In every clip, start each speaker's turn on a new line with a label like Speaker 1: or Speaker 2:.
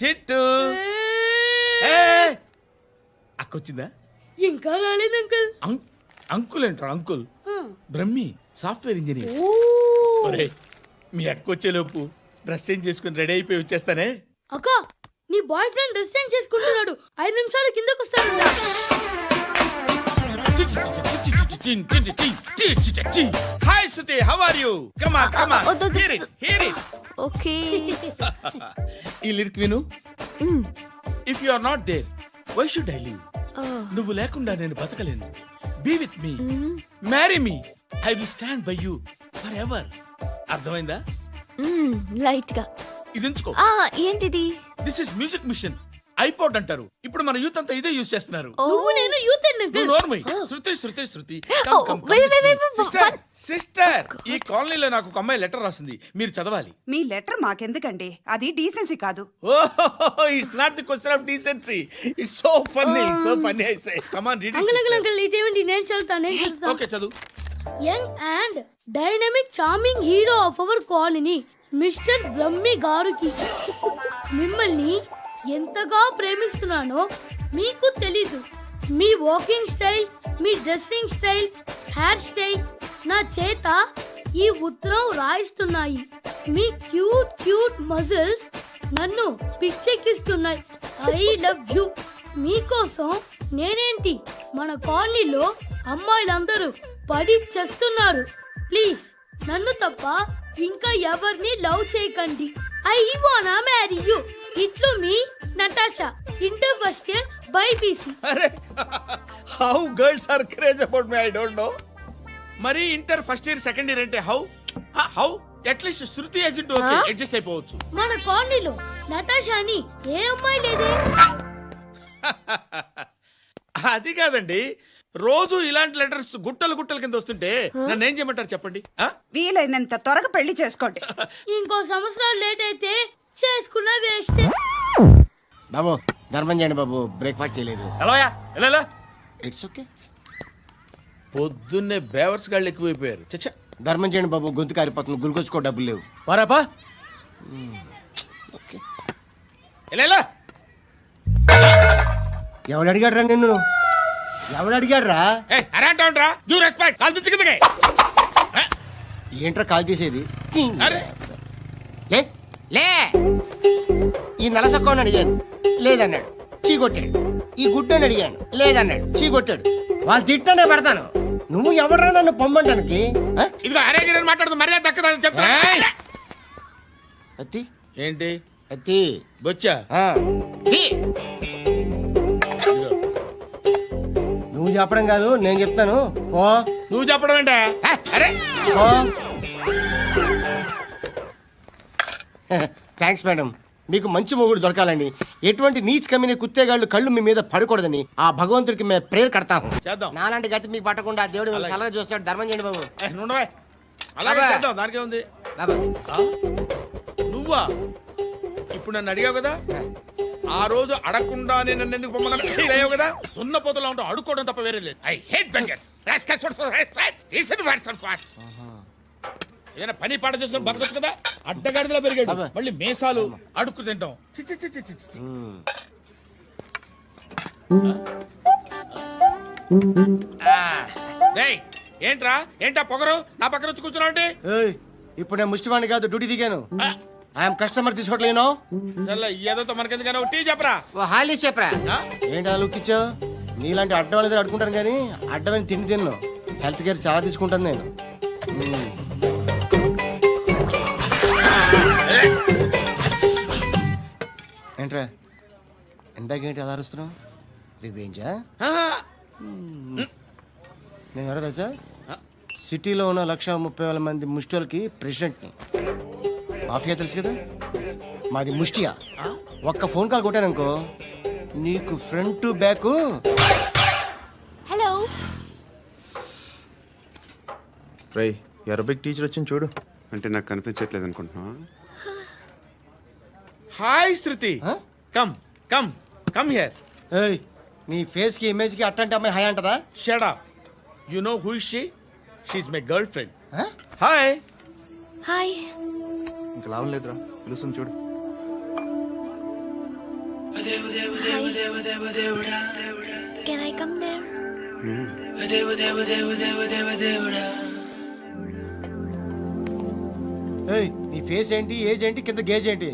Speaker 1: చిట్టు అక్కొచ్చిందా?
Speaker 2: ఇంకా రాలేదు అంకుల్.
Speaker 1: అంకుల్ ఏంట్రా అంకుల్? Brahmi software engineer. ఒరే మీ అక్కొచ్చేలోపు డ్రెస్ చేంజ్ చేసుకుని రెడీ అయిపోయి వచ్చేస్తానే.
Speaker 2: అక్క నీ బాయ్ ఫ్రెండ్ డ్రెస్ చేంజ్ చేసుకుంటున్నాడు, 5 నిమిషాలు కిందకు వస్తాడు.
Speaker 1: Hi Suthi, how are you? Come on come on, hear it.
Speaker 3: Okay.
Speaker 1: ఈ లిరిక్ విను. If you are not there why should I live? నువ్వు లేకుండా నేను బతకలేను. Be with me, marry me, I will stand by you forever. అర్థమైందా?
Speaker 3: Light గా.
Speaker 1: ఇది ఉంచుకో.
Speaker 3: ఏంటిది?
Speaker 1: This is music machine. IPod అంటారు. ఇప్పుడు మన యూత్ అంతా ఇదే యూజ్ చేస్తున్నారు.
Speaker 2: నువ్వు నేను యూత్ అంకుల్.
Speaker 1: శృతి సిస్టర్, ఈ కాలనీలో నాకు ఒక అమ్మాయి లెటర్ రాసింది, మీరు చదవాలి.
Speaker 4: మీ లెటర్ మాకెందుకండి, అది డీసెన్సీ కాదు.
Speaker 1: It's not the question of decency, it's so funny I say. Come on read
Speaker 2: uncle uncle uncle ఇదేంటి? నేను చదువుతాను.
Speaker 1: ఓకే చదువు.
Speaker 2: Young and dynamic charming hero of our colony mister Brahmi గారికి మిమ్మల్ని ఎంతగా ప్రేమిస్తున్నానో మీకు తెలీదు. మీ వాకింగ్ స్టైల్, మీ డ్రెస్సింగ్ స్టైల్, హెయిర్ స్టైల్ నా చేత ఈ ఉత్తరం రాయిస్తున్నాయి. మీ క్యూట్ క్యూట్ మజిల్స్ నన్ను పిచ్చెక్కిస్తున్నాయి. I love you. మీకోసం నేనేంటి, మన కాలనీలో అమ్మాయిలందరూ పడి చేస్తున్నారు. ప్లీజ్ నన్ను తప్ప ఇంకా ఎవరిని లవ్ చేయకండి. ఐ వానా మ్యారీ యూ. ఇట్లు మీ Natasha, inter first year BiPC.
Speaker 1: అరే how girls are craze about me, I don't know. మరి inter first year second year అంటే how at least Shruti agent okay adjust అయిపోవచ్చు.
Speaker 2: మన కాలనీలో నటాషా అని ఏ అమ్మాయి లేదే.
Speaker 1: అది కాదండి, రోజు ఇలాంటి లెటర్స్ గుట్టలు గుట్టల కింద వస్తుంటే నన్ను ఏం చేయమంటారు చెప్పండి?
Speaker 4: వీలైనంత త్వరగా పెళ్లి చేసుకోండి.
Speaker 2: ఇంకో సంవత్సరాలు లేట్ అయితే చేసుకున్నా వేస్ట్.
Speaker 5: బాబు ధర్మం చేయండి బాబు, బ్రేక్ఫాస్ట్ చేయలేదు.
Speaker 1: It's okay. పొద్దున్నే బేవర్స్ గాళ్ళు ఎక్కువైపోయారు. చచ్చా,
Speaker 5: ధర్మం చేయండి బాబు, గొంతు కారిపోతుంది, గురికొచ్చుకో డబ్బులు లేవు.
Speaker 1: పారాపా.
Speaker 5: ఓకే. ఎవడు అడిగాడు రా నిన్ను? ఎవడు అడిగాడు రా? ఏంట్రా కాల్ తీసేది? లే లే. ఈ నలసక్కని అడిగాను, లేదన్నాడు, చీ కొట్టాడు. ఈ గుడ్డని అడిగాను, లేదన్నాడు, చీ కొట్టాడు. వాళ్ళు తిట్టానే పెడతాను. నువ్వు ఎవడరా నన్ను పొమ్మంటానికి? అత్తి
Speaker 1: ఏంటి?
Speaker 5: అత్తి
Speaker 1: బొచ్చా?
Speaker 5: నువ్వు చెప్పడం కాదు, నేను చెప్తాను. ఓ
Speaker 1: నువ్వు చెప్పడం ఏంటా? అరే
Speaker 5: థ్యాంక్స్ మేడం. మీకు మంచి మొగుడు దొరకాలని, ఎటువంటి నీచ్ కమ్మిన కుత్తేగాళ్ళు కళ్ళు మీ మీద పడకూడదని ఆ భగవంతుడికి మేము ప్రేయర్ కడతాము. నాలాంటి గతి మీకు పట్టకుండా దేవుడు సలహా చూస్తాడు. ధర్మం చేయండి బాబు.
Speaker 1: దానికే ఉంది. నువ్వా ఇప్పుడు నన్ను అడిగావు కదా, ఆ రోజు అడగకుండానే నన్ను ఎందుకు పొమ్మన్నావు కదా. సున్న పోతలో ఉంటావు, అడుక్కోవడం తప్ప వేరే లేదు. I hate bangers. ఏదైనా పని పాట చేసుకుని బతకొచ్చు కదా. అడ్డగాడిదలా పెరిగాడు, మళ్ళీ మేసాలు అడుక్కు తింటాం. ఏంటా పొగరు నా పక్కన వచ్చి కూర్చున్నావు అంటే?
Speaker 5: ఇప్పుడు నేను ముష్టివాణి కాదు, డ్యూటీ దిగాను. ఐఎమ్ కస్టమర్ తీసుకోవట్లేను.
Speaker 1: ఏదో మనకెందుకైనా టీ చెప్పరా,
Speaker 5: హాలీ చెప్పరా. ఏంటి అలా లుక్కిచ్చావు? నీలాంటి అడ్డ వాళ్ళ దగ్గర అడుకుంటాను కానీ అడ్డమైన తిండి తిన్ను. హెల్త్ కేర్ చాలా తీసుకుంటాను నేను. ఏంట్రా ఎందాకేంటి అలా అరుస్తున్నావు? రివేంజా? నేను ఎవరో తెలుసా? సిటీలో ఉన్న 130,000 మంది ముష్టిలకి ప్రెసిడెంట్ని. మాఫియా తెలుసు కదా, మాది ముష్టియా. ఒక్క ఫోన్ కాల్ కొట్టాననుకో నీకు ఫ్రంట్ టు బ్యాక్.
Speaker 3: హలో
Speaker 6: రై, అరబిక్ టీచర్ వచ్చింది చూడు. అంటే నాకు కనిపించట్లేదు అనుకుంటున్నా.
Speaker 1: Hi Shruti, come come come here.
Speaker 5: ఏయ్, నీ ఫేస్ కి ఇమేజ్ కి అట్టంటే అమ్మాయి హాయ్ అంటదా?
Speaker 1: Shut up. You know who is she? She is my girlfriend. Hi
Speaker 3: hi.
Speaker 6: ఇంకా లాభం లేదురా, పిలుస్తుంది చూడు.
Speaker 3: Can I come there?
Speaker 5: ఏయ్, నీ ఫేస్ ఏంటి, ఏజ్ ఏంటి, కింద గేజ్ ఏంటి?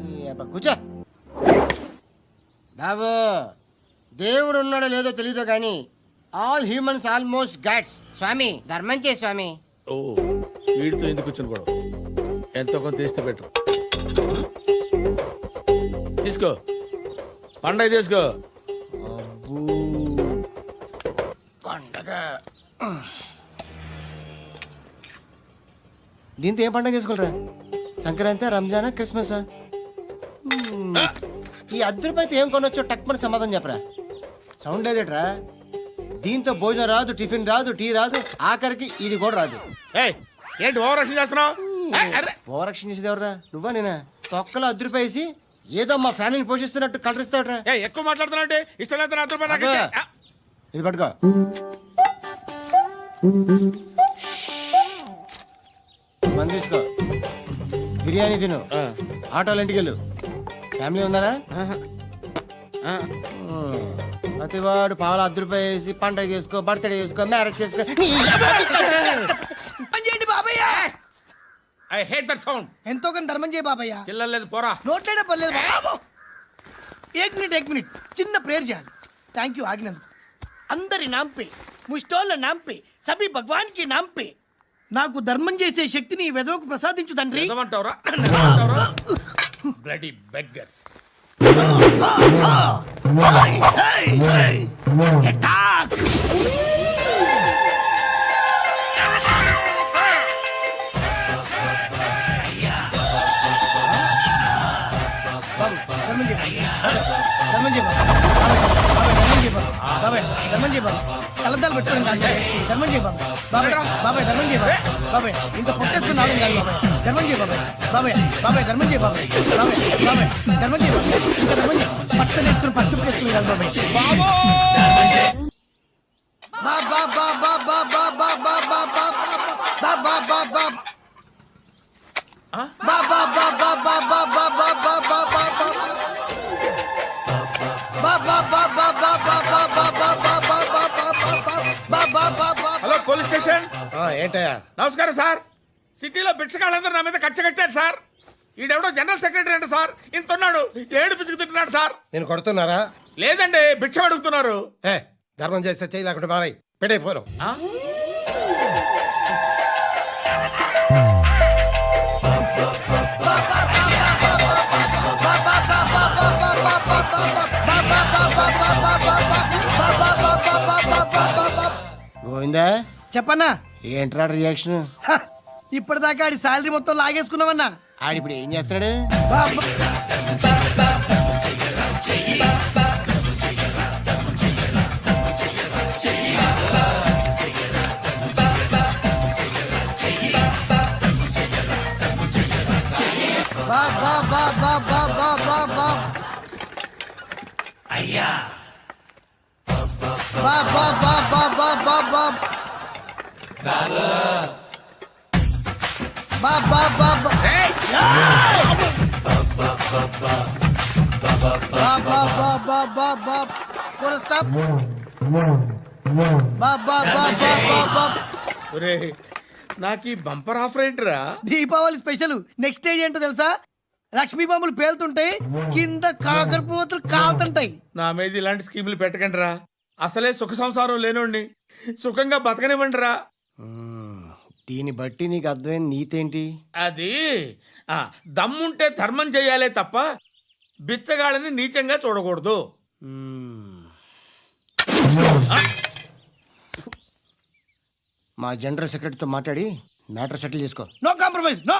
Speaker 5: ఈ అబ్బా, కూర్చో బాబు. దేవుడు ఉన్నాడో లేదో తెలియదు కానీ ఆల్ హ్యూమన్స్ ఆల్మోస్ట్ గాడ్స్. స్వామి ధర్మం చే స్వామి.
Speaker 1: ఓ వీడితో ఎందుకు వచ్చిన గొడవ? ఎంతో కొంత తీస్తే పెట్టు. తీసుకో, పండగ తీసుకో.
Speaker 5: పండగ దీంతో ఏం పండగ చేసుకోరా? సంక్రాంతి, రంజానా, క్రిస్మసా? ఈ అర్ధ రూపాయలతో ఏం కొనొచ్చో టక్మని సమాధానం చెప్పరా. సౌండ్ లేదేట్రా? దీంతో భోజనం రాదు, టిఫిన్ రాదు, టీ రాదు, ఆఖరికి ఇది కూడా రాదు.
Speaker 1: ఏయ్, ఏంటి ఓవర్ రక్షణ చేస్తున్నావు?
Speaker 5: ఓవరక్షణ చేసేది ఎవరా? నువ్వా నేనా? తొక్కలో అర్ధ రూపాయి వేసి ఏదో మా ఫ్యామిలీని పోషిస్తున్నట్టు కలరిస్తాడ్రా.
Speaker 1: ఎక్కువ మాట్లాడుతున్నావు అంటే ఇష్టం లేదు. నా రూపాయలు నాకు ఇచ్చే. ఆ,
Speaker 5: ఇది పట్టుకో. మంది తీసుకో, బిర్యానీ తిను,
Speaker 1: ఆ,
Speaker 5: ఆటోలు ఇంటికి వెళ్ళు. ఫ్యామిలీ ఉన్నారా?
Speaker 1: ఆ.
Speaker 5: ప్రతివాడు పావులు అర్ధ రూపాయి వేసి పండగ చేసుకో, బర్త్డే చేసుకో, మ్యారేజ్ చేసుకో.
Speaker 1: I hate that sound.
Speaker 7: ఎంతో కొంత ధర్మం చేయ బాబయ్య.
Speaker 1: చిల్లలేదు పోరా.
Speaker 7: నోట్లేనే పర్లేదు బాబు. ఏక్ మినిట్ చిన్న ప్రేయర్ చేయాలి. థ్యాంక్ యూ ఆగినందుకు. అందరి నాంపే, ముష్టోళ్ళ నాంపే, సభి భగవాన్ కి నాంపే నాకు ధర్మం చేసే శక్తిని ఈ వెదవకు ప్రసాదించు తండ్రి.
Speaker 1: నిజమంటావురా? Bloody beggars.
Speaker 7: ధర్మం చేయ బాబాయ్. ధర్మం చేయ బాబాయ్. కలద్దాలు పెట్టుకోండి కాదు ధర్మం చేయ బాబాయ్. బాబాయ్ ధర్మం చేయ బాబాయ్. ఇంత పొట్టేసుకుని ఆవిడ కాదు బాబాయ్. ధర్మం చేయ బాబాయ్. ధర్మం చేయ బాబాయ్. ధర్మం చేయ బాబాయ్. ఇంకా ధర్మం చేయ. పట్టలు వేసుకుని పట్టు వేసుకుని కాదు బాబాయ్.
Speaker 1: Hello police station.
Speaker 5: ఏంటయ్యా?
Speaker 1: నమస్కారం సార్. సిటీలో భిక్షకాళ్ళందరూ నా మీద కచ్చ కట్టారు సార్. ఈడెవడో జనరల్ సెక్రటరీ అంట సార్. ఇంత ఉన్నాడు, ఏడు పిచ్చుకు తింటున్నాడు సార్.
Speaker 8: నేను కొడుతున్నారా?
Speaker 1: లేదండి, భిక్ష అడుగుతున్నారు.
Speaker 8: ఏ ధర్మం చేస్తే చేయి, లేకుంటే మారాయి. పెట్టే ఫోను.
Speaker 1: ఆ?
Speaker 5: గోవిందా,
Speaker 7: చెప్పన్నా.
Speaker 5: ఏంట్రా రియాక్షన్?
Speaker 7: హ, ఇప్పటిదాకా ఆడి శాలరీ మొత్తం లాగేసుకున్నావన్నా.
Speaker 5: ఆడిప్పుడు ఏం చేస్తున్నాడు?
Speaker 1: ఒరేయ్, నాకు ఈ బంపర్ ఆఫర్ ఏంటిరా?
Speaker 7: దీపావళి స్పెషల్. నెక్స్ట్ స్టేజ్ ఏంటో తెలుసా? లక్ష్మీ బాంబులు పేలుతుంటాయి, కింద కాకరపువ్వుతులు కాలుతుంటాయి.
Speaker 1: నా మీద ఇలాంటి స్కీములు పెట్టకండి రా. అసలే సుఖ సంసారం లేనోడిని సుఖంగా బతకనివ్వండి రా.
Speaker 5: దీన్ని బట్టి నీకు అర్థమైన నీతేంటి?
Speaker 1: అది దమ్ముంటే ధర్మం చేయాలే తప్ప బిచ్చగాళ్ళని నీచంగా చూడకూడదు.
Speaker 5: మా జనరల్ సెక్రటరీతో మాట్లాడి మ్యాటర్ సెటిల్ చేసుకో.
Speaker 7: No compromise, no.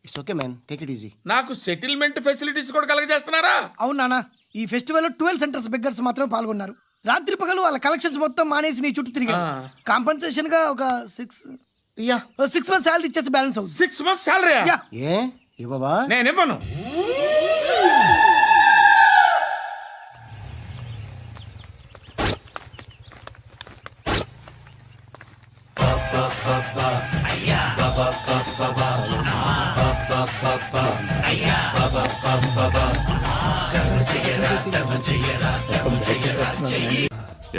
Speaker 5: It's okay man, take it easy.
Speaker 1: నాకు సెటిల్మెంట్ ఫెసిలిటీస్ కూడా కలగజేస్తున్నారా?
Speaker 7: అవును నాన్న, ఈ ఫెస్టివల్ 12 సెంటర్స్ బెగ్గర్స్ మాత్రమే పాల్గొన్నారు. రాత్రి పగలు వాళ్ళ కలెక్షన్స్ మొత్తం మానేసి నీ చుట్టూ తిరిగారు. కాంపన్సేషన్ గా ఒక 6 మంత్స్ శాలరీ ఇచ్చేసి బ్యాలెన్స్ అవుతుంది.
Speaker 1: 6 months salary?
Speaker 7: యా.
Speaker 5: ఏ ఇవ్వవా?
Speaker 1: నేను ఇవ్వను.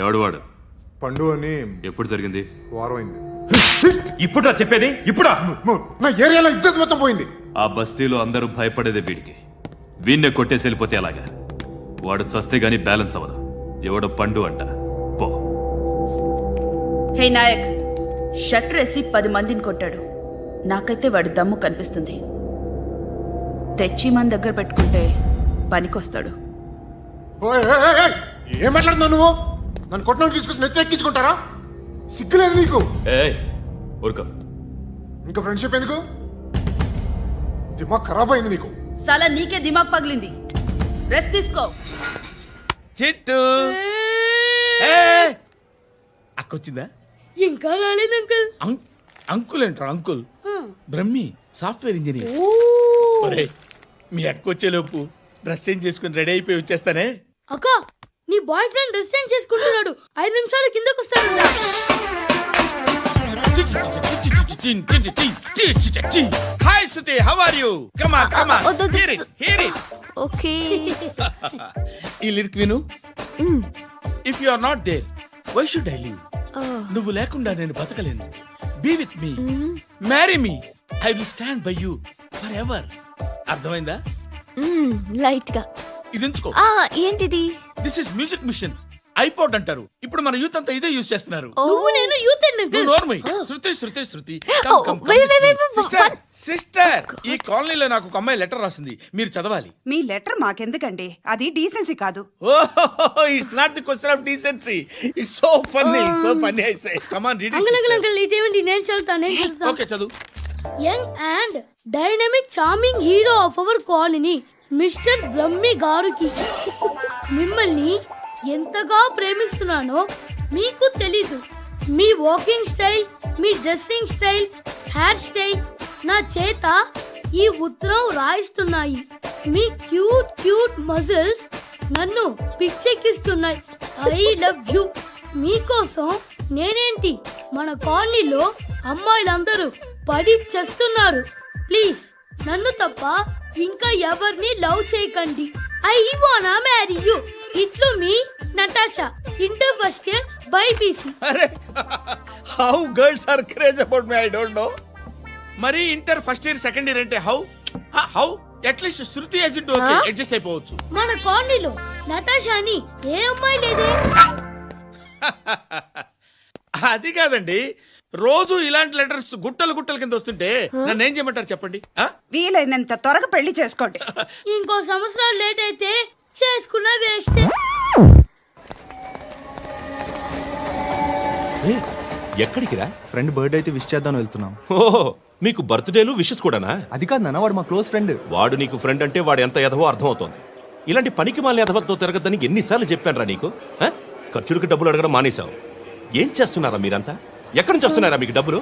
Speaker 9: ఎవడు వాడు?
Speaker 10: పండు అని
Speaker 9: ఎప్పుడు జరిగింది?
Speaker 10: వారం అయింది.
Speaker 9: ఇప్పుడా చెప్పేది? ఇప్పుడా?
Speaker 10: నా ఏరియాలో ఇజ్జత్ మొత్తం పోయింది.
Speaker 9: ఆ బస్తీలో అందరూ భయపడేదే వీడికి. వీణ్ణే కొట్టేసి వెళ్ళిపోతే అలాగా? వాడు చస్తే గానీ బ్యాలెన్స్ అవ్వదు. ఎవడో పండు అంట. పో.
Speaker 11: హే నాయక్, షట్టర్ వేసి 10 మందిని కొట్టాడు. నాకైతే వాడి దమ్ము కనిపిస్తుంది. తెచ్చి మన దగ్గర పెట్టుకుంటే పనికొస్తాడు.
Speaker 10: ఓయ్, ఏయ్, ఏయ్, ఏయ్, ఏం మాట్లాడుతున్నావు నువ్వు? నన్ను కొట్టడానికి తీసుకొచ్చి నెత్తెక్కించుకుంటారా? సిగ్గులేదు నీకు?
Speaker 9: ఊరుకో.
Speaker 10: ఇంకా ఫ్రెండ్షిప్ ఎందుకు? దిమాగ్ ఖరాబ్ అయింది నీకు.
Speaker 11: సలా నీకే దిమాగ్ పగిలింది. రెస్ట్ తీసుకో.
Speaker 1: చిట్టు అక్కొచ్చిందా?
Speaker 2: ఇంకా రాలేదు అంకుల్.
Speaker 1: అంకుల్ ఏంట్రా అంకుల్? Brahmi software engineer. ఒరేయ్, మీ అక్కొచ్చేలోపు డ్రెస్ చేంజ్ చేసుకుని రెడీ అయిపోయి వచ్చేస్తానే.
Speaker 2: అక్క, నీ బాయ్ ఫ్రెండ్ డ్రెస్ చేంజ్ చేసుకుంటున్నాడు. 5 నిమిషాలు కిందకు వస్తాడు.
Speaker 1: Hi Suthi, how are you? Come on come on, hear it hear it.
Speaker 3: Okay.
Speaker 1: ఈ లిరిక్ విను. If you are not there why should I live? నువ్వు లేకుండా నేను బతకలేను. Be with me, marry me, I will stand by you forever. అర్థమైందా?
Speaker 3: Light గా.
Speaker 1: ఇది ఉంచుకో.
Speaker 3: ఏంటిది?
Speaker 1: This is music machine. IPod అంటారు. ఇప్పుడు మన యూత్ అంతా ఇదే యూజ్ చేస్తున్నారు.
Speaker 2: నువ్వు నేను యూత్
Speaker 1: నువ్వు నోర్మై. శృతి శృతి శృతి.
Speaker 3: wait.
Speaker 1: సిస్టర్, ఈ కాలనీలో నాకు ఒక అమ్మాయి లెటర్ రాసింది. మీరు చదవాలి.
Speaker 4: మీ లెటర్ మాకెందుకండి? అది డీసెన్సీ కాదు.
Speaker 1: It's not the question of decency. It's so funny, so funny. I say come on read
Speaker 2: uncle uncle uncle ఇదేంటి? నేను చదువుతా.
Speaker 1: ఓకే చదువు.
Speaker 2: Young and dynamic charming hero of our colony mister Brahmi గారికి మిమ్మల్ని ఎంతగా ప్రేమిస్తున్నానో మీకు తెలీదు. మీ వాకింగ్ స్టైల్, మీ dressing style, hair style నా చేత ఈ ఉత్తరం రాయిస్తున్నాయి. మీ క్యూట్ క్యూట్ మజిల్స్ నన్ను పిచ్చెక్కిస్తున్నాయి. I love you. మీకోసం నేనేంటి, మన కాలనీలో అమ్మాయిలందరూ పడి చేస్తున్నారు. ప్లీజ్ నన్ను తప్ప ఇంకా ఎవరిని లవ్ చేయకండి. ఐ వానా మ్యారీ యూ. ఇట్లు మీ Natasha, inter first year BiPC.
Speaker 1: అరే, how girls are craze about me I don't know. మరి inter first year second year అంటే how how at least Shruti agent okay adjust అయిపోవచ్చు.
Speaker 2: మన కాలనీలో నటాషా అని ఏ అమ్మాయి లేదే.
Speaker 1: అది కాదండి, రోజు ఇలాంటి లెటర్స్ గుట్టలు గుట్టల కింద వస్తుంటే నన్ను ఏం చేయమంటారు చెప్పండి?
Speaker 4: వీలైనంత త్వరగా పెళ్లి చేసుకోండి.
Speaker 2: ఇంకో సంవత్సరాలు లేట్ అయితే చేసుకున్న వేస్ట్.
Speaker 12: ఎక్కడికి రా?
Speaker 6: ఫ్రెండ్ బర్త్డే అయితే విష్ చేద్దాం వెళ్తున్నాం.
Speaker 12: ఓహో, మీకు బర్త్డేలు విషెస్ కూడానా?
Speaker 6: అది కాదు నాన్న, వాడు మా క్లోజ్ ఫ్రెండ్.
Speaker 12: వాడు నీకు ఫ్రెండ్ అంటే వాడు ఎంత ఎదవో అర్థమవుతోంది. ఇలాంటి పనికి మాలిన ఎదవతో తిరగద్దని ఎన్నిసార్లు చెప్పాను రా నీకు? ఖర్చులకు డబ్బులు అడగడం మానేశావు. ఏం చేస్తున్నారా మీరంతా? ఎక్కడి నుంచి వస్తున్నారా మీకు డబ్బులు?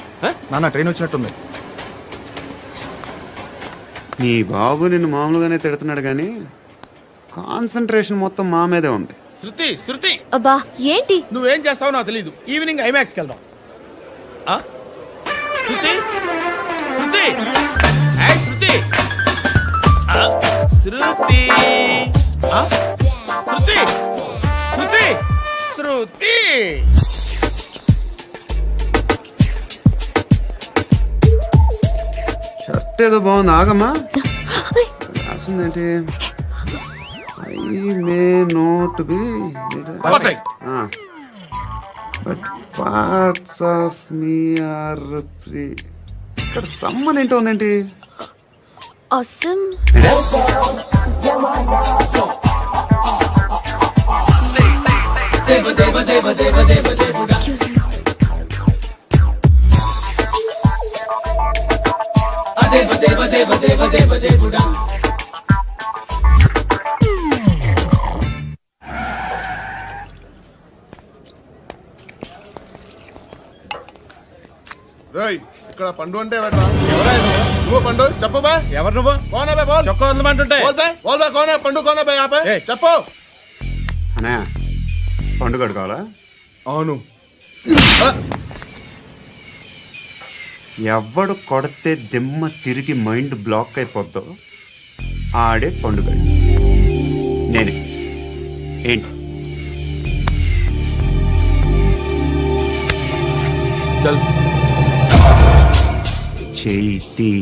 Speaker 6: నాన్న ట్రైన్ వచ్చినట్టుంది. నీ బాబు నిన్ను మామూలుగానే తిడుతున్నాడు కానీ కాన్సన్ట్రేషన్ మొత్తం మా మీదే ఉంది.
Speaker 1: శృతి శృతి,
Speaker 3: అబ్బా ఏంటి?
Speaker 1: నువ్వేం చేస్తావో నాకు తెలీదు. ఈవినింగ్ ఐమాక్స్కి వెళ్దాం. శృతి శృతి, ఏయ్ శృతి, శృతి, శృతి, శృతి, శృతి.
Speaker 6: షర్ట్ ఏదో బాగుంది, ఆగమ్మా. రాసిందేంటి? I may not be
Speaker 1: perfect.
Speaker 6: But parts of me are free. ఇక్కడ సమ్మన్ ఏంటో ఉందేంటి?
Speaker 3: Awesome.
Speaker 10: రేయ్, ఇక్కడ పండు అంటే ఎవరా? నువ్వు పండు చెప్పు బా.
Speaker 1: ఎవరు నువ్వు?
Speaker 10: కోనా బే బోల్.
Speaker 1: చొక్కా ఉందమంటుంటే
Speaker 10: బోల్ బే బోల్ బే కోనా పండు కోనా బే ఆపే
Speaker 1: ఏయ్.
Speaker 10: చెప్పు.
Speaker 6: అనే పండుగ కావాలా?
Speaker 10: అవును.
Speaker 6: ఎవడు కొడితే దిమ్మ తిరిగి మైండ్ బ్లాక్ అయిపోద్దో ఆడే పండుగ. నేనే. ఏంటి చేతి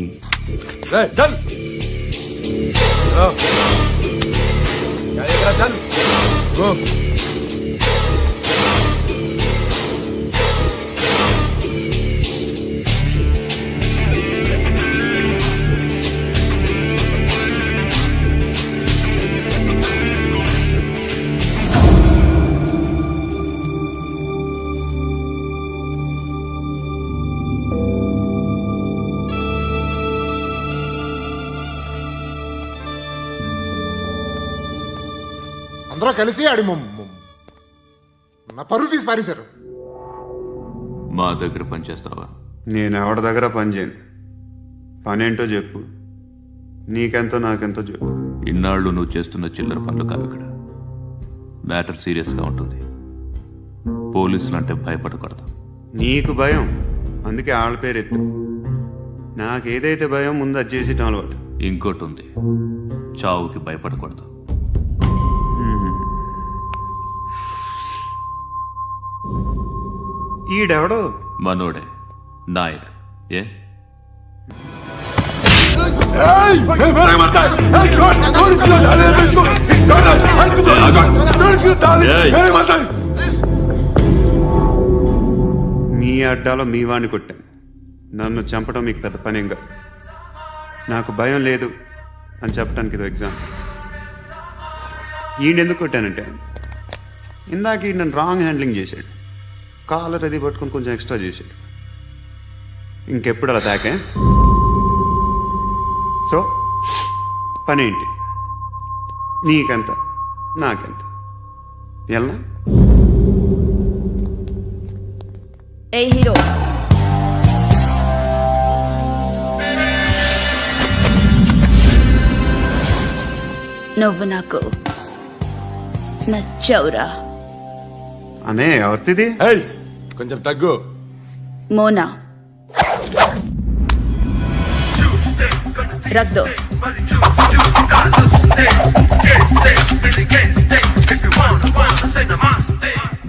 Speaker 10: అందరూ కలిసి ఆడి నా పరువు తీసి పారేశారు.
Speaker 9: మా దగ్గర పనిచేస్తావా?
Speaker 6: నేను ఎవరి దగ్గర పని చేయను. పనేంటో చెప్పు. నీకెంతో నాకెంతో చెప్పు.
Speaker 9: ఇన్నాళ్ళు నువ్వు చేస్తున్న చిల్లర పనులు కావు ఇక్కడ. మ్యాటర్ సీరియస్గా ఉంటుంది. పోలీసులు అంటే భయపడకూడదు.
Speaker 6: నీకు భయం, అందుకే ఆళ్ళ పేరు ఎత్తు. నాకేదైతే భయం ముందు అది చేసేటం అలవాటు.
Speaker 9: ఇంకోటి ఉంది, చావుకి భయపడకూడదు.
Speaker 6: ఈడెవడో
Speaker 9: మనోడే నాయక్. ఏ
Speaker 6: మీ అడ్డాలో మీ వాణ్ణి కొట్టాను. నన్ను చంపడం మీకు పెద్ద పనేం కాదు. నాకు భయం లేదు అని చెప్పడానికి ఇది ఎగ్జాంపుల్. ఈయనెందుకు కొట్టానంటే ఇందాక ఈ నన్ను రాంగ్ హ్యాండ్లింగ్ చేశాడు. కాలర్ అది పట్టుకొని కొంచెం ఎక్స్ట్రా చేశాడు. ఇంకెప్పుడు అలా తాకే. సో పనేంటి? నీకెంత నాకెంత ఎలా?
Speaker 11: ఏ హీరో, నువ్వు నాకు నచ్చవురా.
Speaker 6: అనే ఎవరిది?
Speaker 10: కొంచెం తగ్గు.
Speaker 11: మోనా రక్ దో.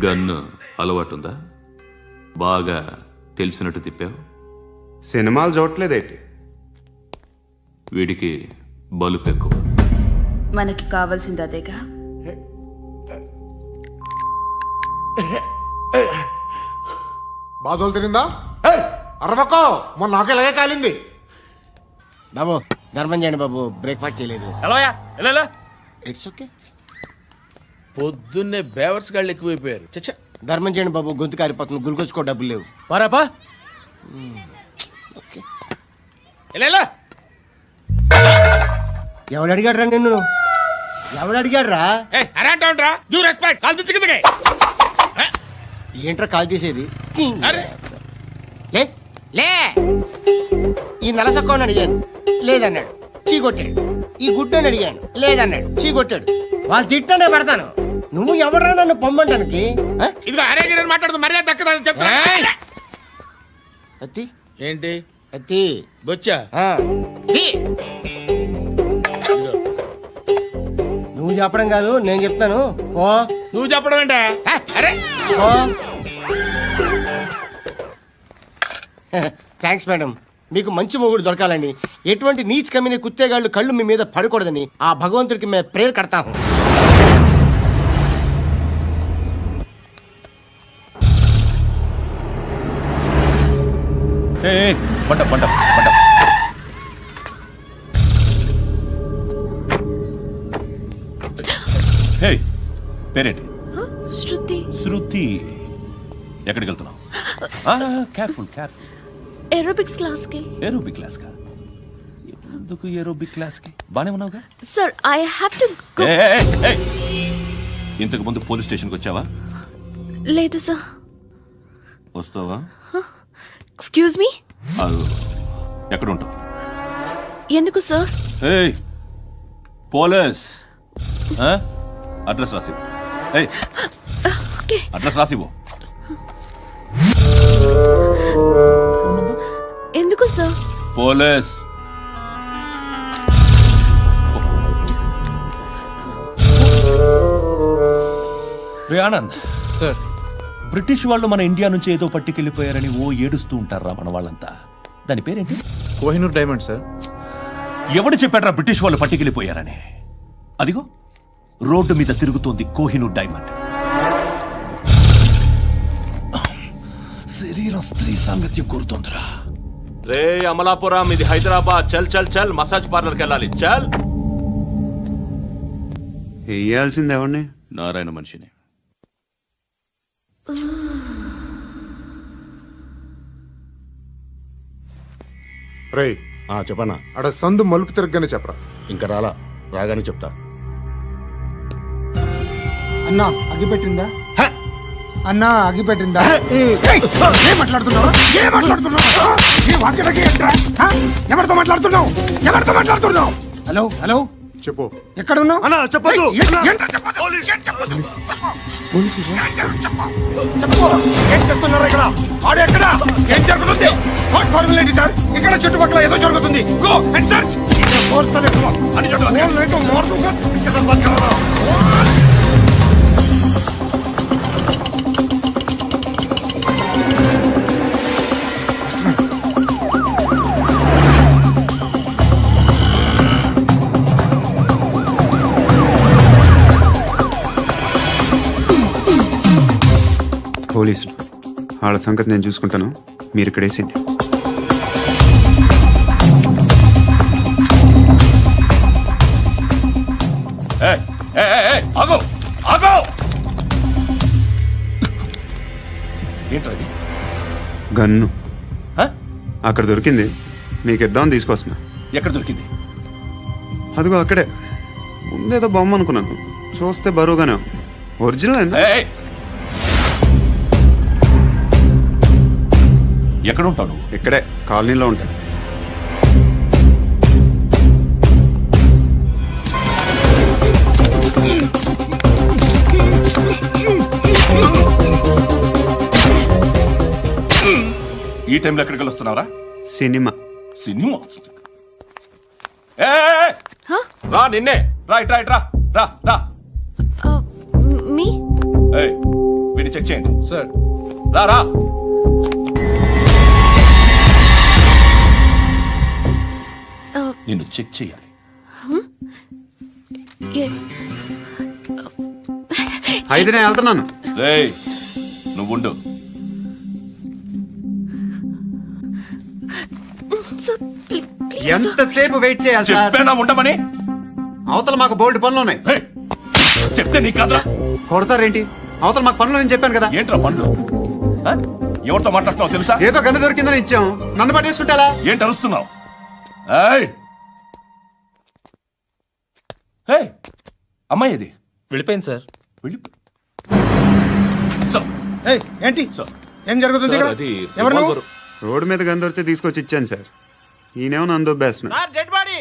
Speaker 9: గన్ను అలవాటుందా? బాగా తెలిసినట్టు తిప్పావు.
Speaker 6: సినిమాలు చూడట్లేదేంటి?
Speaker 9: వీడికి బలుపు ఎక్కువ.
Speaker 11: మనకి కావాల్సింది అదేగా.
Speaker 10: బాధలు తిరిందా? అరవకో, మొన్న నాకు ఇలాగే కాలింది.
Speaker 5: బాబు ధర్మం చేయండి బాబు, బ్రేక్ఫాస్ట్ చేయలేదు. It's okay.
Speaker 1: పొద్దున్నే బేవర్స్ గాళ్ళు ఎక్కువైపోయారు. చచ్చా,
Speaker 5: ధర్మం చేయండి బాబు, గొంతు కారిపోతుంది. గురికొచ్చుకో డబ్బులు లేవు.
Speaker 1: పారాపా.
Speaker 5: ఓకే. ఎవడు అడిగాడు రా నిన్ను? ఎవడు అడిగాడు రా? ఏంట్రా కాల్ తీసేది? లే లే. ఈ నలసక్కని అడిగాను, లేదన్నాడు, చీ కొట్టాడు. ఈ గుడ్డని అడిగాను, లేదన్నాడు, చీ కొట్టాడు. వాళ్ళు తిట్టానే పడతాను. నువ్వు ఎవడరా నన్ను పొమ్మంటానికి?
Speaker 1: మాట్లాడుతూ మర్యాద దక్కదని చెప్తా.
Speaker 5: అత్తి
Speaker 1: ఏంటి
Speaker 5: అత్తి
Speaker 1: బొచ్చా?
Speaker 5: నువ్వు చెప్పడం కాదు, నేను చెప్తాను. ఓ
Speaker 1: నువ్వు చెప్పడం ఏంటే? అరే
Speaker 5: ఓ థ్యాంక్స్ మేడం. మీకు మంచి మొగుడు దొరకాలని, ఎటువంటి నీచ్ కమ్మిన కుత్తేగాళ్ళు కళ్ళు మీ మీద పడకూడదని ఆ భగవంతుడికి మేము ప్రేయర్ కడతాము.
Speaker 12: పేరేంటి?
Speaker 3: శృతి.
Speaker 12: శృతి. ఎక్కడికి వెళ్తున్నావు? Careful careful.
Speaker 3: ఏరోబిక్స్ క్లాస్ కి.
Speaker 12: ఏరోబిక్ క్లాస్ కా? ఎందుకు ఏరోబిక్ క్లాస్ కి? బానే ఉన్నావుగా?
Speaker 3: Sir I have to go.
Speaker 12: ఇంతకు ముందు పోలీస్ స్టేషన్కి వచ్చావా?
Speaker 3: లేదు సార్.
Speaker 12: వస్తావా?
Speaker 3: Excuse me.
Speaker 12: ఎక్కడ ఉంటావు?
Speaker 3: ఎందుకు సార్?
Speaker 12: పోలీస్ అడ్రస్ రాసివ్వు.
Speaker 3: ఓకే.
Speaker 12: అడ్రస్ రాసివ్వు.
Speaker 3: ఎందుకు సార్?
Speaker 12: పోలీస్. రే ఆనంద్ సార్, బ్రిటిష్ వాళ్ళు మన ఇండియా నుంచి ఏదో పట్టుకెళ్ళిపోయారని ఓ ఏడుస్తూ ఉంటారా మన వాళ్ళంతా. దాని పేరేంటి?
Speaker 1: Kohinoor diamond sir.
Speaker 12: ఎవడు చెప్పాడ్రా బ్రిటిష్ వాళ్ళు పట్టుకెళ్ళిపోయారని? అదిగో రోడ్డు మీద తిరుగుతోంది కోహినూర్ డైమండ్. శరీరం స్త్రీ సాంగత్యం కోరుతోందిరా. రే అమలాపురం, ఇది హైదరాబాద్. చల్ చల్ చల్, మసాజ్ పార్లర్కి వెళ్ళాలి. చల్.
Speaker 6: వేయాల్సింది ఎవరిని?
Speaker 9: నారాయణ మనిషిని.
Speaker 10: రే చెప్పనా అడ సందు మలుపు తిరగగానే చెప్పరా. ఇంకా రాగానే చెప్తా.
Speaker 7: అన్నా అగ్గి పెట్టిందా? అన్నా అగ్గి పెట్టిందా? ఏం మాట్లాడుతున్నావు? ఎవరితో మాట్లాడుతున్నావు? హలో హలో,
Speaker 10: చెప్పు.
Speaker 7: ఎక్కడ ఉన్నావు?
Speaker 10: అన్నా చెప్పదు.
Speaker 7: ఏం చేస్తున్నారు ఇక్కడ? ఆడు ఎక్కడ? ఏం జరుగుతుంది? వాట్ ఫార్మల్ ఏంటి సార్? ఇక్కడ చుట్టుపక్కల ఏదో జరుగుతుంది. Go and search. అని
Speaker 6: పోలీసులు వాళ్ళ సంగతి నేను చూసుకుంటాను, మీరు ఇక్కడ వేసేయండి.
Speaker 12: ఏంటది?
Speaker 6: గన్ను అక్కడ దొరికింది, మీకు ఇద్దామని తీసుకొస్తున్నా.
Speaker 12: ఎక్కడ దొరికింది?
Speaker 6: అదిగో అక్కడే. ముందేదో బొమ్మ అనుకున్నాను, చూస్తే బరువుగానే ఉంది. ఒరిజినల్ అండి.
Speaker 12: ఎక్కడ ఉంటాడు?
Speaker 6: ఇక్కడే కాలనీలో ఉంటాడు.
Speaker 12: ఈ టైంలో ఎక్కడికి వస్తున్నారా?
Speaker 6: సినిమా.
Speaker 12: సినిమా? రా, నిన్నే. రైట్ రైట్, రా రా రా.
Speaker 3: మీ
Speaker 12: వీడిని చెక్ చేయండి
Speaker 1: సార్.
Speaker 12: రా రా. నిన్ను చెక్ చేయాలి.
Speaker 6: అయితే నేను వెళ్తున్నాను.
Speaker 12: రేయ్, నువ్వుండు.
Speaker 6: ఎంతసేపు వెయిట్ చేయాలి సార్?
Speaker 12: చెప్పేనా ఉండమని?
Speaker 6: అవతల మాకు బోల్డ్ పనులు ఉన్నాయి.
Speaker 12: చెప్తే నీకు కదరా.
Speaker 6: కొడతారేంటి? అవతల మాకు పనులు నేను చెప్పాను కదా.
Speaker 12: ఏంట్రా పనులు? ఎవరితో మాట్లాడుతున్నావు తెలుసా?
Speaker 6: ఏదో గన్ను దొరికిందని ఇచ్చాం, నన్ను పట్టేసుకుంటా.
Speaker 12: ఏంటి అరుస్తున్నావు? అమ్మాయి ఇది
Speaker 1: వెళ్ళిపోయింది సార్.
Speaker 7: ఏంటి ఏం జరుగుతుంది ఇక్కడ? ఎవరు నువ్వు?
Speaker 6: రోడ్డు మీద గన్ను దొరికితే తీసుకొచ్చి ఇచ్చాను సార్. ఈయనేమో నన్ను దొబ్బేస్తున్నా.
Speaker 5: Dead body